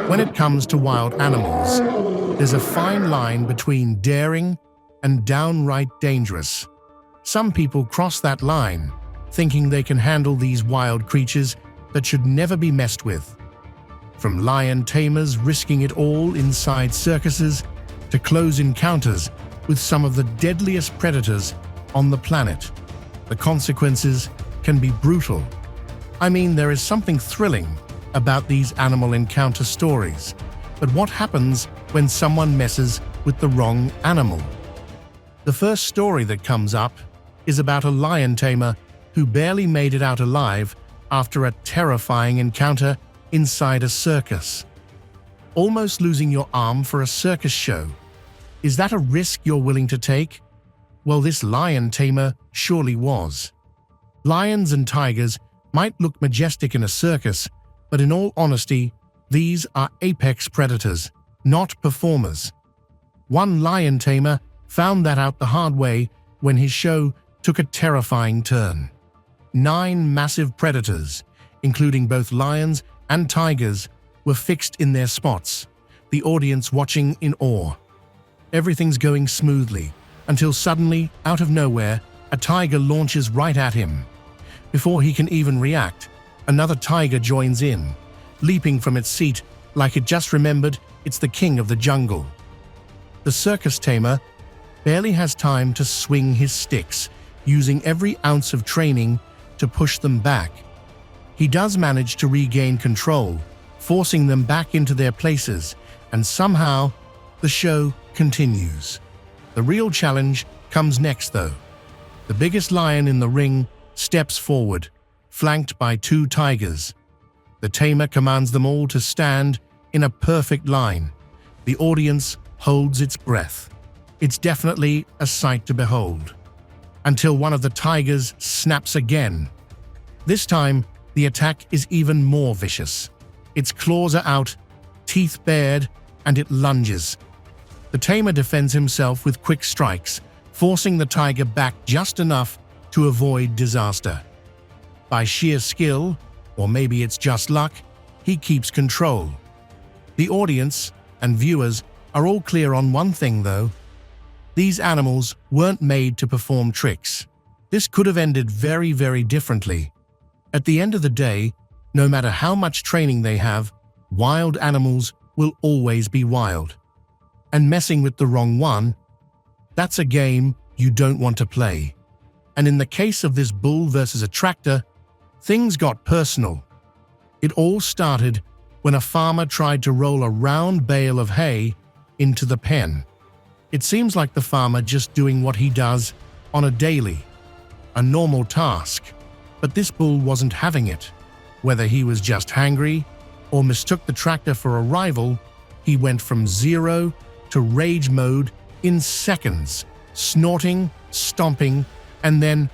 When it comes to wild animals, there's a fine line between daring and downright dangerous. Some people cross that line, thinking they can handle these wild creatures that should never be messed with. From lion tamers risking it all inside circuses to close encounters with some of the deadliest predators on the planet. The consequences can be brutal. I mean, there is something thrilling about these animal encounter stories. But what happens when someone messes with the wrong animal? The first story that comes up is about a lion tamer who barely made it out alive after a terrifying encounter inside a circus. Almost losing your arm for a circus show. Is that a risk you're willing to take? Well, this lion tamer surely was. Lions and tigers might look majestic in a circus, but in all honesty, these are apex predators, not performers. One lion tamer found that out the hard way when his show took a terrifying turn. 9 massive predators, including both lions and tigers, were fixed in their spots, the audience watching in awe. Everything's going smoothly, until suddenly, out of nowhere, a tiger launches right at him. Before he can even react, another tiger joins in, leaping from its seat like it just remembered it's the king of the jungle. The circus tamer barely has time to swing his sticks, using every ounce of training to push them back. He does manage to regain control, forcing them back into their places, and somehow the show continues. The real challenge comes next, though. The biggest lion in the ring steps forward, flanked by 2 tigers. The tamer commands them all to stand in a perfect line. The audience holds its breath. It's definitely a sight to behold. Until one of the tigers snaps again. This time, the attack is even more vicious. Its claws are out, teeth bared, and it lunges. The tamer defends himself with quick strikes, forcing the tiger back just enough to avoid disaster. By sheer skill, or maybe it's just luck, he keeps control. The audience and viewers are all clear on one thing, though. These animals weren't made to perform tricks. This could have ended very, very differently. At the end of the day, no matter how much training they have, wild animals will always be wild. And messing with the wrong one, that's a game you don't want to play. And in the case of this bull versus a tractor, things got personal. It all started when a farmer tried to roll a round bale of hay into the pen. It seems like the farmer just doing what he does on a daily, a normal task. But this bull wasn't having it. Whether he was just hangry or mistook the tractor for a rival, he went from 0 to rage mode in seconds, snorting, stomping, and then,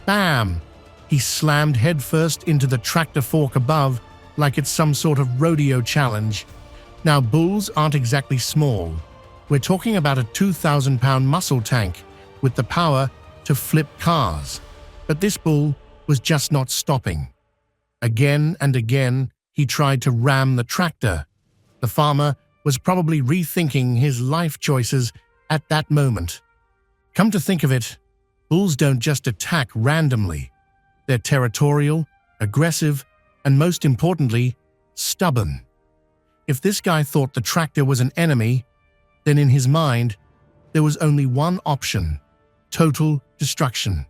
bam! He slammed headfirst into the tractor fork above like it's some sort of rodeo challenge. Now, bulls aren't exactly small. We're talking about a 2,000-pound muscle tank with the power to flip cars. But this bull was just not stopping. Again and again, he tried to ram the tractor. The farmer was probably rethinking his life choices at that moment. Come to think of it, bulls don't just attack randomly. They're territorial, aggressive, and most importantly, stubborn. If this guy thought the tractor was an enemy, then in his mind, there was only one option: total destruction.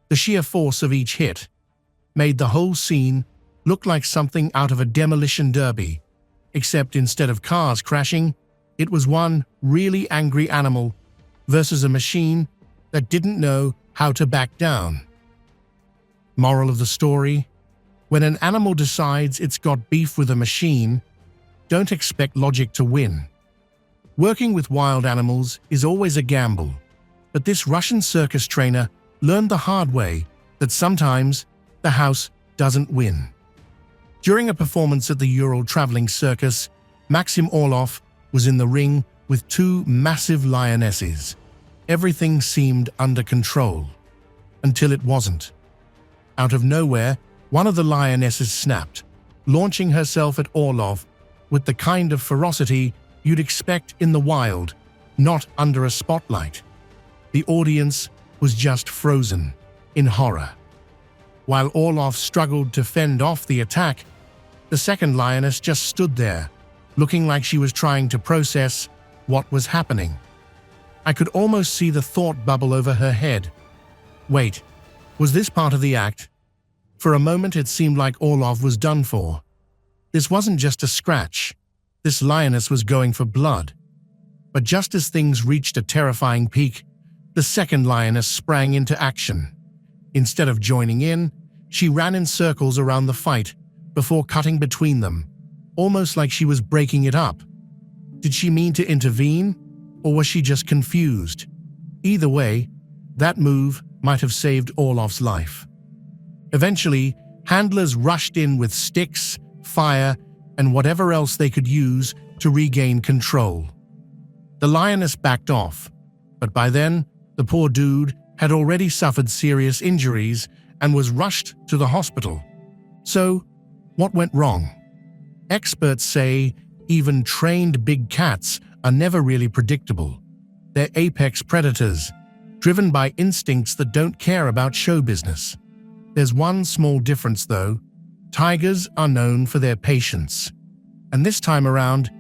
The sheer force of each hit made the whole scene look like something out of a demolition derby, except instead of cars crashing, it was one really angry animal versus a machine that didn't know how to back down. Moral of the story: when an animal decides it's got beef with a machine, don't expect logic to win. Working with wild animals is always a gamble, but this Russian circus trainer learned the hard way that sometimes the house doesn't win. During a performance at the Ural Traveling Circus, Maxim Orlov was in the ring with 2 massive lionesses. Everything seemed under control, until it wasn't. Out of nowhere, one of the lionesses snapped, launching herself at Orlov with the kind of ferocity you'd expect in the wild, not under a spotlight. The audience was just frozen in horror. While Orlov struggled to fend off the attack, the second lioness just stood there, looking like she was trying to process what was happening. I could almost see the thought bubble over her head. Wait, was this part of the act? For a moment it seemed like Orlov was done for. This wasn't just a scratch. This lioness was going for blood. But just as things reached a terrifying peak, the second lioness sprang into action. Instead of joining in, she ran in circles around the fight before cutting between them, almost like she was breaking it up. Did she mean to intervene, or was she just confused? Either way, that move might have saved Orlov's life. Eventually, handlers rushed in with sticks, fire, and whatever else they could use to regain control. The lioness backed off, but by then, the poor dude had already suffered serious injuries and was rushed to the hospital. So, what went wrong? Experts say even trained big cats are never really predictable. They're apex predators, driven by instincts that don't care about show business. There's one small difference though. Tigers are known for their patience. And this time around,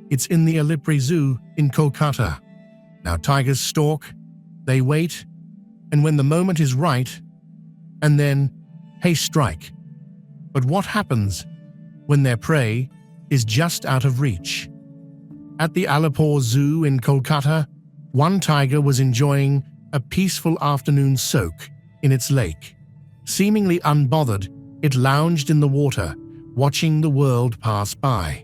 it's in the Alipri Zoo in Kolkata. Now tigers stalk, they wait, and when the moment is right, and then, hey, strike. But what happens when their prey is just out of reach? At the Alipur Zoo in Kolkata, one tiger was enjoying a peaceful afternoon soak in its lake. Seemingly unbothered, it lounged in the water, watching the world pass by.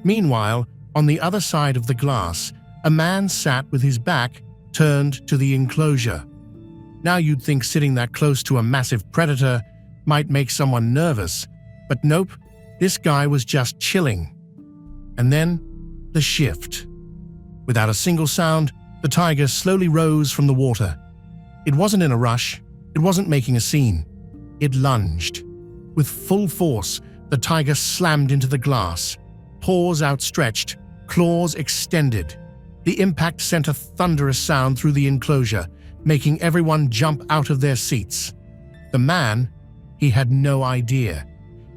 Meanwhile, on the other side of the glass, a man sat with his back turned to the enclosure. Now you'd think sitting that close to a massive predator might make someone nervous, but nope, this guy was just chilling. And then, the shift. Without a single sound, the tiger slowly rose from the water. It wasn't in a rush, it wasn't making a scene. It lunged. With full force, the tiger slammed into the glass, paws outstretched, claws extended. The impact sent a thunderous sound through the enclosure, making everyone jump out of their seats. The man, he had no idea.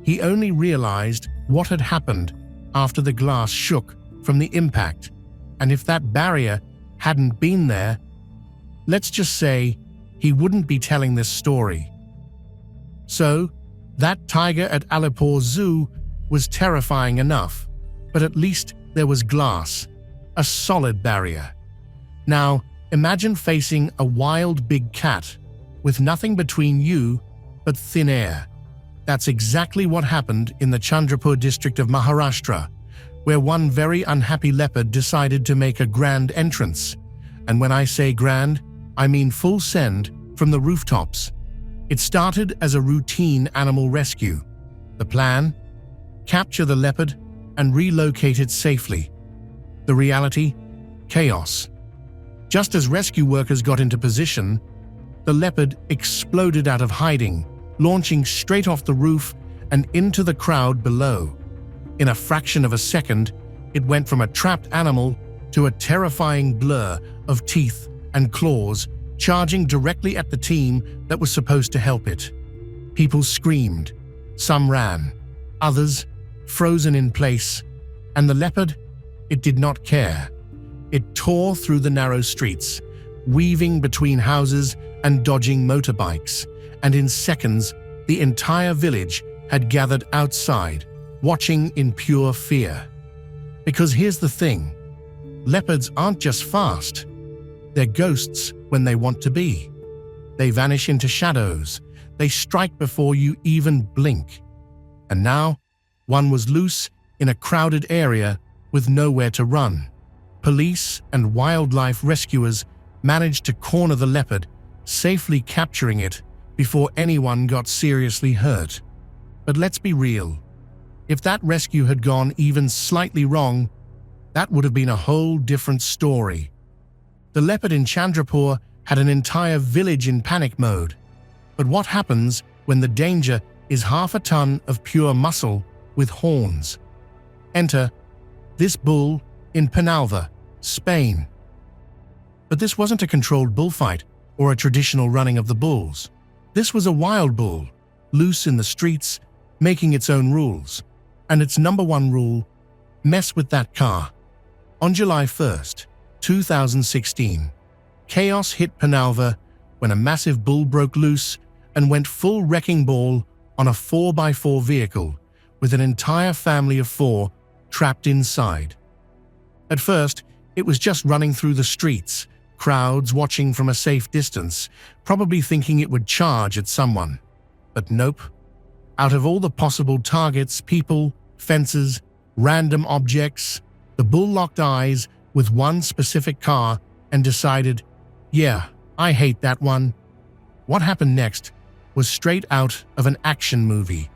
He only realized what had happened after the glass shook from the impact, and if that barrier hadn't been there, let's just say he wouldn't be telling this story. So, that tiger at Alipur Zoo was terrifying enough, but at least there was glass, a solid barrier. Now, imagine facing a wild big cat with nothing between you but thin air. That's exactly what happened in the Chandrapur district of Maharashtra, where one very unhappy leopard decided to make a grand entrance. And when I say grand, I mean full send from the rooftops. It started as a routine animal rescue. The plan? Capture the leopard and relocate it safely. The reality? Chaos. Just as rescue workers got into position, the leopard exploded out of hiding, launching straight off the roof and into the crowd below. In a fraction of a second, it went from a trapped animal to a terrifying blur of teeth and claws charging directly at the team that was supposed to help it. People screamed. Some ran. Others, frozen in place. And the leopard? It did not care. It tore through the narrow streets, weaving between houses and dodging motorbikes. And in seconds, the entire village had gathered outside, watching in pure fear. Because here's the thing. Leopards aren't just fast. They're ghosts when they want to be. They vanish into shadows. They strike before you even blink. And now, one was loose in a crowded area with nowhere to run. Police and wildlife rescuers managed to corner the leopard, safely capturing it before anyone got seriously hurt. But let's be real. If that rescue had gone even slightly wrong, that would have been a whole different story. The leopard in Chandrapur had an entire village in panic mode. But what happens when the danger is half a ton of pure muscle with horns? Enter this bull in Penalva, Spain. But this wasn't a controlled bullfight or a traditional running of the bulls. This was a wild bull, loose in the streets, making its own rules. And its number one rule: mess with that car. On July 1st, 2016, chaos hit Penalva when a massive bull broke loose and went full wrecking ball on a 4x4 vehicle with an entire family of 4 trapped inside. At first, it was just running through the streets, crowds watching from a safe distance, probably thinking it would charge at someone. But nope. Out of all the possible targets, people, fences, random objects, the bull locked eyes with one specific car and decided, yeah, I hate that one. What happened next was straight out of an action movie.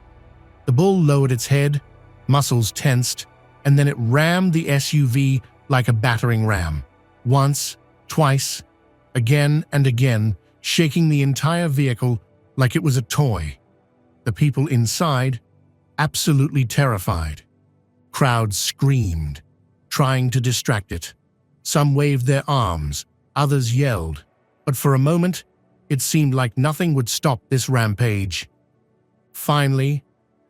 The bull lowered its head, muscles tensed, and then it rammed the SUV like a battering ram. Once, twice, again and again, shaking the entire vehicle like it was a toy. The people inside, absolutely terrified. Crowds screamed, trying to distract it. Some waved their arms, others yelled. But for a moment, it seemed like nothing would stop this rampage. Finally,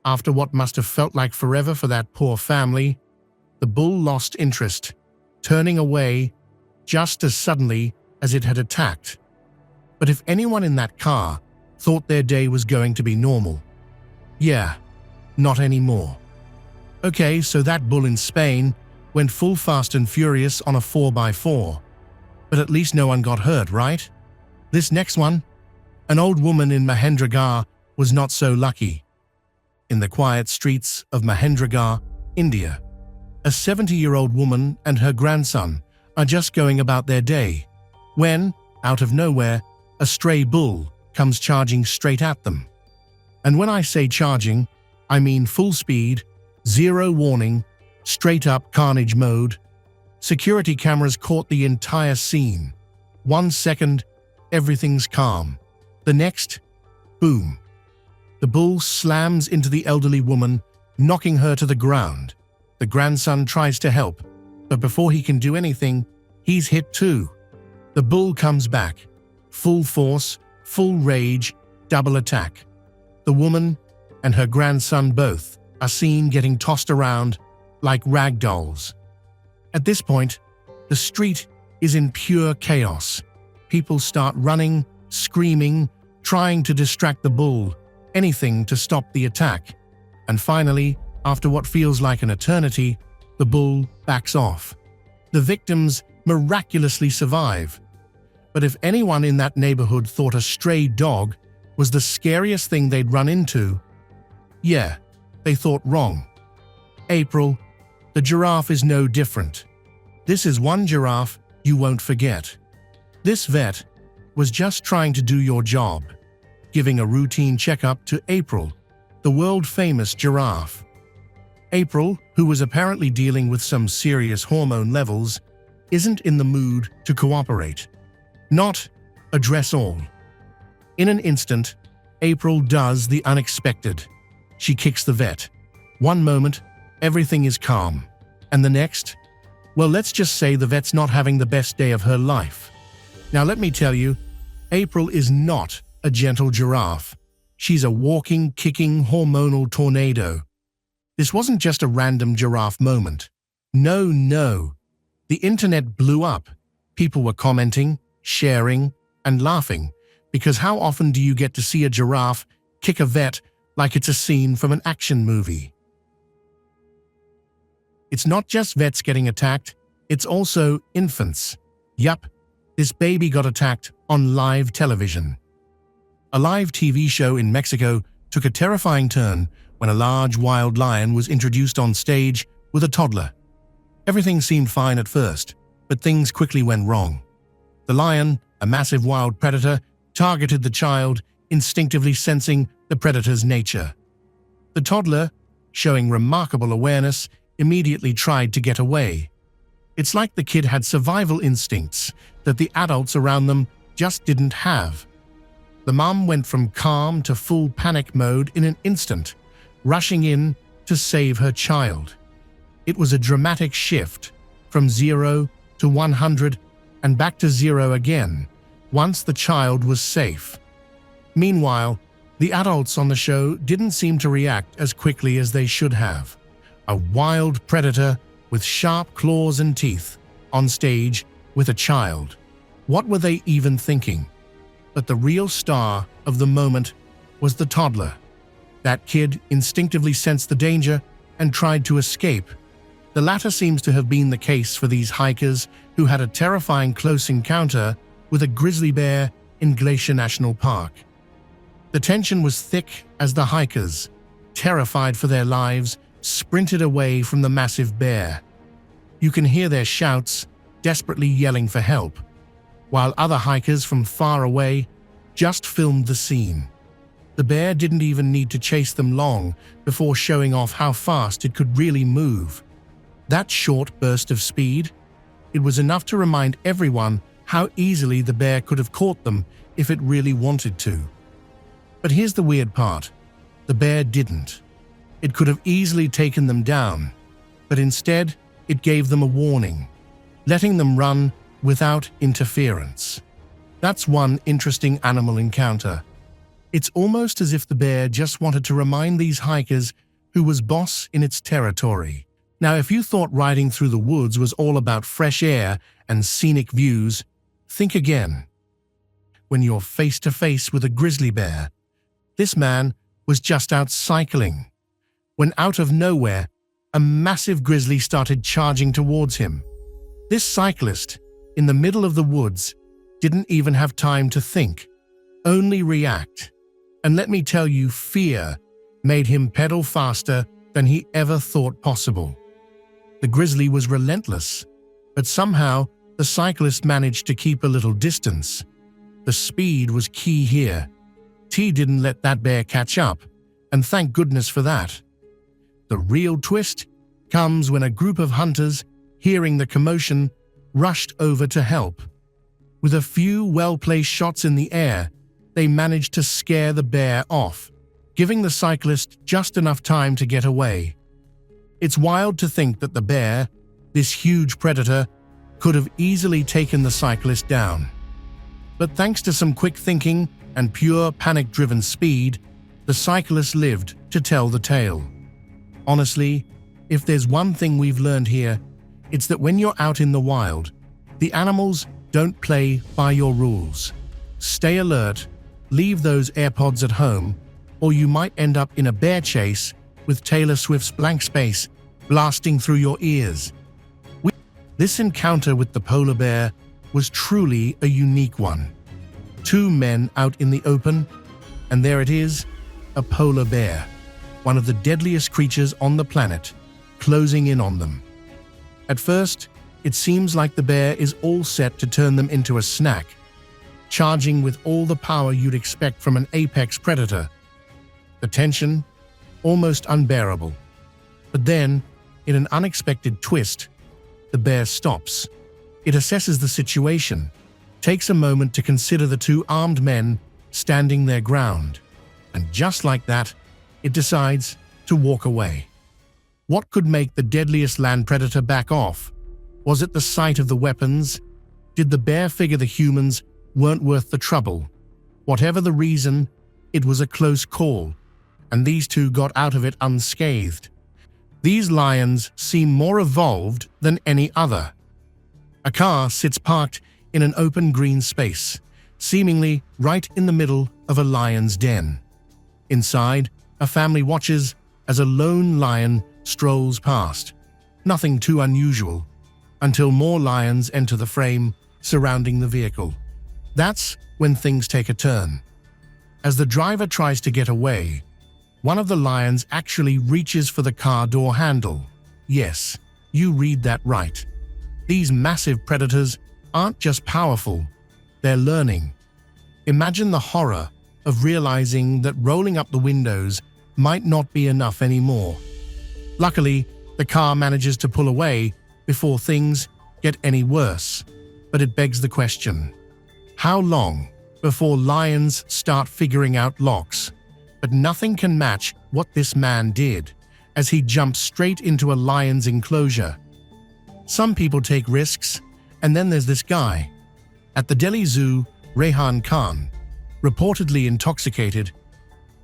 after what must have felt like forever for that poor family, the bull lost interest, turning away just as suddenly as it had attacked. But if anyone in that car thought their day was going to be normal, yeah, not anymore. Okay, so that bull in Spain went full fast and furious on a 4x4. But at least no one got hurt, right? This next one, an old woman in Mahendragarh, was not so lucky. In the quiet streets of Mahendragarh, India, a 70-year-old woman and her grandson are just going about their day when, out of nowhere, a stray bull comes charging straight at them. And when I say charging, I mean full speed, zero warning, straight-up carnage mode. Security cameras caught the entire scene. 1 second, everything's calm. The next, boom. The bull slams into the elderly woman, knocking her to the ground. The grandson tries to help, but before he can do anything, he's hit too. The bull comes back. Full force, full rage, double attack. The woman and her grandson both are seen getting tossed around like rag dolls. At this point, the street is in pure chaos. People start running, screaming, trying to distract the bull, anything to stop the attack. And finally, after what feels like an eternity, the bull backs off. The victims miraculously survive. But if anyone in that neighborhood thought a stray dog was the scariest thing they'd run into, yeah, they thought wrong. April, the giraffe is no different. This is one giraffe you won't forget. This vet was just trying to do your job, giving a routine checkup to April, the world-famous giraffe. April, who was apparently dealing with some serious hormone levels, isn't in the mood to cooperate. Not address all. In an instant, April does the unexpected. She kicks the vet. One moment, everything is calm. And the next? Well, let's just say the vet's not having the best day of her life. Now let me tell you, April is not a gentle giraffe. She's a walking, kicking, hormonal tornado. This wasn't just a random giraffe moment. No. The internet blew up. People were commenting, sharing, and laughing, because how often do you get to see a giraffe kick a vet like it's a scene from an action movie? It's not just vets getting attacked, it's also infants. Yup, this baby got attacked on live television. A live TV show in Mexico took a terrifying turn when a large wild lion was introduced on stage with a toddler. Everything seemed fine at first, but things quickly went wrong. The lion, a massive wild predator, targeted the child, instinctively sensing the predator's nature. The toddler, showing remarkable awareness, immediately tried to get away. It's like the kid had survival instincts that the adults around them just didn't have. The mom went from calm to full panic mode in an instant, rushing in to save her child. It was a dramatic shift from 0 to 100 and back to 0 again once the child was safe. Meanwhile, the adults on the show didn't seem to react as quickly as they should have. A wild predator with sharp claws and teeth on stage with a child. What were they even thinking? But the real star of the moment was the toddler. That kid instinctively sensed the danger and tried to escape. The latter seems to have been the case for these hikers who had a terrifying close encounter with a grizzly bear in Glacier National Park. The tension was thick as the hikers, terrified for their lives, sprinted away from the massive bear. You can hear their shouts, desperately yelling for help, while other hikers from far away just filmed the scene. The bear didn't even need to chase them long before showing off how fast it could really move. That short burst of speed, it was enough to remind everyone how easily the bear could have caught them if it really wanted to. But here's the weird part. The bear didn't. It could have easily taken them down, but instead it gave them a warning, letting them run without interference. That's one interesting animal encounter. It's almost as if the bear just wanted to remind these hikers who was boss in its territory. Now, if you thought riding through the woods was all about fresh air and scenic views, think again. When you're face to face with a grizzly bear, this man was just out cycling, when out of nowhere, a massive grizzly started charging towards him. This cyclist, in the middle of the woods, didn't even have time to think, only react. And let me tell you, fear made him pedal faster than he ever thought possible. The grizzly was relentless, but somehow the cyclist managed to keep a little distance. The speed was key here. T didn't let that bear catch up, and thank goodness for that. The real twist comes when a group of hunters, hearing the commotion, rushed over to help. With a few well-placed shots in the air, they managed to scare the bear off, giving the cyclist just enough time to get away. It's wild to think that the bear, this huge predator, could have easily taken the cyclist down. But thanks to some quick thinking and pure panic-driven speed, the cyclist lived to tell the tale. Honestly, if there's one thing we've learned here, it's that when you're out in the wild, the animals don't play by your rules. Stay alert, leave those AirPods at home, or you might end up in a bear chase with Taylor Swift's Blank Space blasting through your ears. This encounter with the polar bear was truly a unique one. Two men out in the open, and there it is, a polar bear, one of the deadliest creatures on the planet, closing in on them. At first, it seems like the bear is all set to turn them into a snack, charging with all the power you'd expect from an apex predator. The tension, almost unbearable. But then, in an unexpected twist, the bear stops. It assesses the situation, takes a moment to consider the two armed men standing their ground, and just like that, it decides to walk away. What could make the deadliest land predator back off? Was it the sight of the weapons? Did the bear figure the humans weren't worth the trouble? Whatever the reason, it was a close call, and these two got out of it unscathed. These lions seem more evolved than any other. A car sits parked in an open green space, seemingly right in the middle of a lion's den. Inside, a family watches as a lone lion strolls past. Nothing too unusual, until more lions enter the frame surrounding the vehicle. That's when things take a turn. As the driver tries to get away, one of the lions actually reaches for the car door handle. Yes, you read that right. These massive predators aren't just powerful, they're learning. Imagine the horror of realizing that rolling up the windows might not be enough anymore. Luckily, the car manages to pull away before things get any worse. But it begs the question, how long before lions start figuring out locks? But nothing can match what this man did. as he jumped straight into a lion's enclosure. Some people take risks, and then there's this guy. At the Delhi Zoo, Rehan Khan, reportedly intoxicated,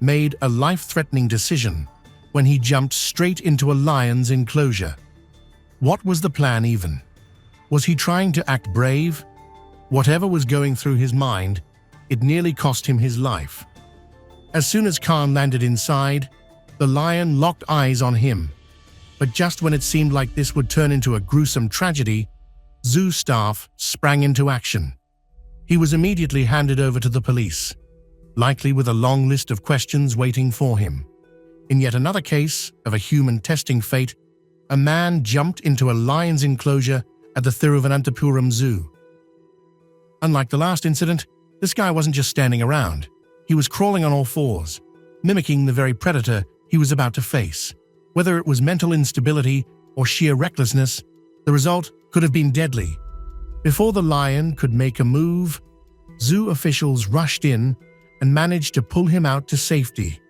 made a life-threatening decision when he jumped straight into a lion's enclosure. What was the plan even? Was he trying to act brave? Whatever was going through his mind, it nearly cost him his life. As soon as Khan landed inside, the lion locked eyes on him. But just when it seemed like this would turn into a gruesome tragedy, zoo staff sprang into action. He was immediately handed over to the police, likely with a long list of questions waiting for him. In yet another case of a human testing fate, a man jumped into a lion's enclosure at the Thiruvananthapuram Zoo. Unlike the last incident, this guy wasn't just standing around. He was crawling on all fours, mimicking the very predator he was about to face. Whether it was mental instability or sheer recklessness, the result could have been deadly. Before the lion could make a move, zoo officials rushed in and managed to pull him out to safety.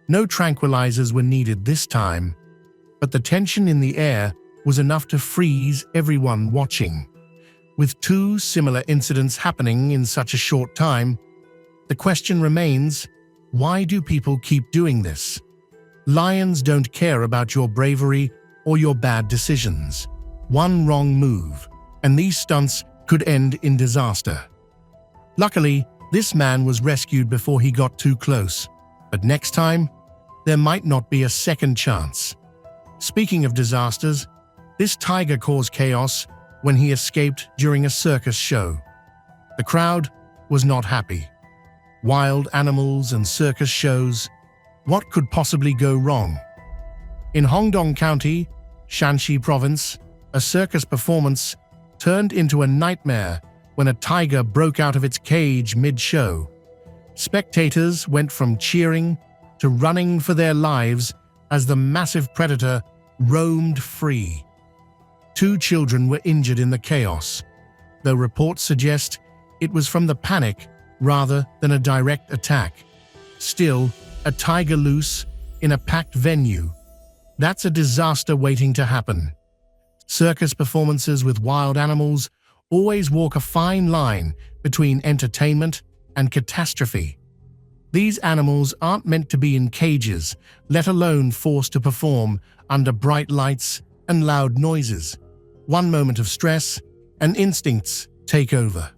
No tranquilizers were needed this time, but the tension in the air was enough to freeze everyone watching. With two similar incidents happening in such a short time, the question remains, why do people keep doing this? Lions don't care about your bravery or your bad decisions. One wrong move, and these stunts could end in disaster. Luckily, this man was rescued before he got too close, but next time, there might not be a second chance. Speaking of disasters, this tiger caused chaos when he escaped during a circus show. The crowd was not happy. Wild animals and circus shows, what could possibly go wrong? In Hongdong County, Shanxi Province, a circus performance turned into a nightmare when a tiger broke out of its cage mid-show. Spectators went from cheering to running for their lives as the massive predator roamed free. 2 children were injured in the chaos, though reports suggest it was from the panic rather than a direct attack. Still, a tiger loose in a packed venue. That's a disaster waiting to happen. Circus performances with wild animals always walk a fine line between entertainment and catastrophe. These animals aren't meant to be in cages, let alone forced to perform under bright lights and loud noises. One moment of stress, and instincts take over.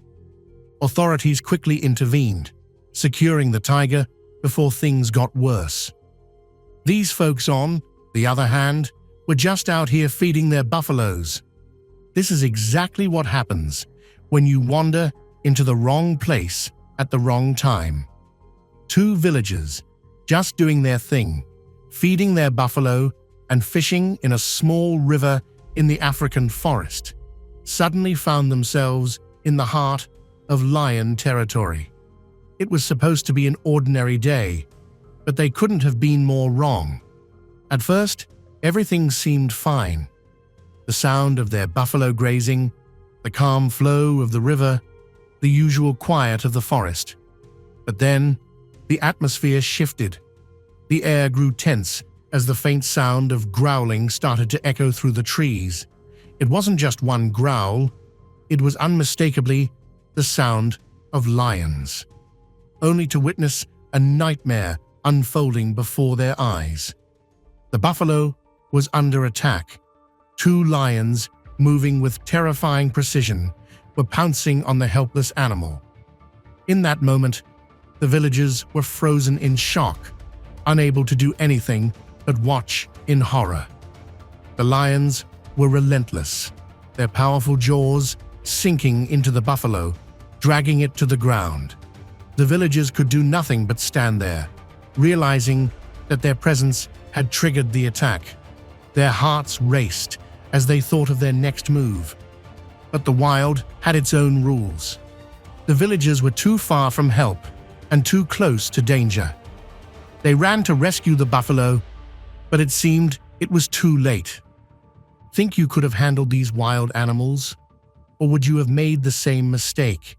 Authorities quickly intervened, securing the tiger before things got worse. These folks, on the other hand, were just out here feeding their buffaloes. This is exactly what happens when you wander into the wrong place at the wrong time. 2 villagers, just doing their thing, feeding their buffalo and fishing in a small river in the African forest, suddenly found themselves in the heart of lion territory. It was supposed to be an ordinary day, but they couldn't have been more wrong. At first, everything seemed fine. The sound of their buffalo grazing, the calm flow of the river, the usual quiet of the forest. But then, the atmosphere shifted. The air grew tense as the faint sound of growling started to echo through the trees. It wasn't just one growl, it was unmistakably the sound of lions, only to witness a nightmare unfolding before their eyes. The buffalo was under attack. 2 lions, moving with terrifying precision, were pouncing on the helpless animal. In that moment, the villagers were frozen in shock, unable to do anything but watch in horror. The lions were relentless, their powerful jaws sinking into the buffalo, dragging it to the ground. The villagers could do nothing but stand there, realizing that their presence had triggered the attack. Their hearts raced as they thought of their next move. But the wild had its own rules. The villagers were too far from help and too close to danger. They ran to rescue the buffalo, but it seemed it was too late. Think you could have handled these wild animals? Or would you have made the same mistake?